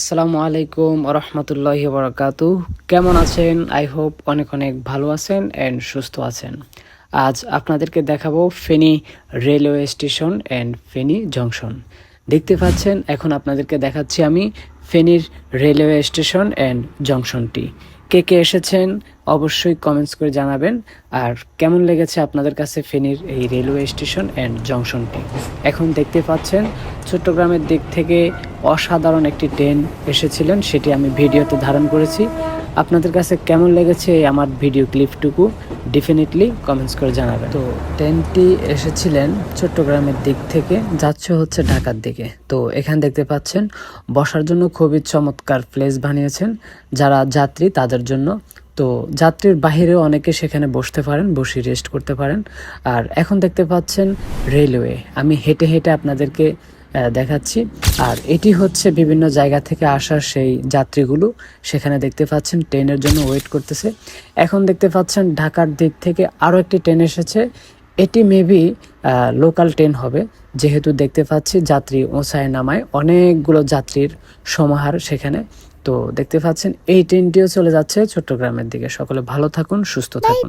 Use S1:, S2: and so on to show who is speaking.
S1: আসসালামু আলাইকুম রহমতুল্লাহি বারাকাতু। কেমন আছেন? আই হোপ অনেক অনেক ভালো আছেন অ্যান্ড সুস্থ আছেন। আজ আপনাদেরকে দেখাবো Feni railway station and Feni junction. দেখতে পাচ্ছেন এখন আপনাদেরকে দেখাচ্ছি আমি ফেনীর রেলওয়ে স্টেশন অ্যান্ড জংশনটি। কে কে এসেছেন অবশ্যই কমেন্টস করে জানাবেন। আর কেমন লেগেছে আপনাদের কাছে ফেনীর এই রেলওয়ে স্টেশন অ্যান্ড জংশনটি। এখন দেখতে পাচ্ছেন চট্টগ্রামের দিক থেকে অসাধারণ একটি ট্রেন এসেছিলেন, সেটি আমি ভিডিওতে ধারণ করেছি। আপনাদের কাছে কেমন লেগেছে আমার ভিডিও ক্লিপটুকু ডেফিনেটলি কমেন্টস করে জানাবেন। তো ট্রেনটি এসেছিলেন চট্টগ্রামের দিক থেকে, যাচ্ছে হচ্ছে ঢাকার দিকে। তো এখানে দেখতে পাচ্ছেন বসার জন্য খুবই চমৎকার প্লেস বানিয়েছেন যারা যাত্রী তাদের জন্য। তো যাত্রীর বাহিরেও অনেকে সেখানে বসতে পারেন, বসে রেস্ট করতে পারেন। আর এখন দেখতে পাচ্ছেন রেলওয়ে, আমি হেঁটে হেঁটে আপনাদেরকে দেখাচ্ছি। আর এটি হচ্ছে বিভিন্ন জায়গা থেকে আসা সেই যাত্রীগুলো সেখানে দেখতে পাচ্ছেন ট্রেনের জন্য ওয়েট করতেছে। এখন দেখতে পাচ্ছেন ঢাকার দিক থেকে আরও একটি ট্রেন এসেছে। এটি মেবি লোকাল ট্রেন হবে, যেহেতু দেখতে পাচ্ছি যাত্রী ওসায় নামায় অনেকগুলো যাত্রীর সমাহার সেখানে। তো দেখতে পাচ্ছেন এই ট্রেনটিও চলে যাচ্ছে চট্টগ্রামের দিকে। সকলে ভালো থাকুন, সুস্থ থাকুন।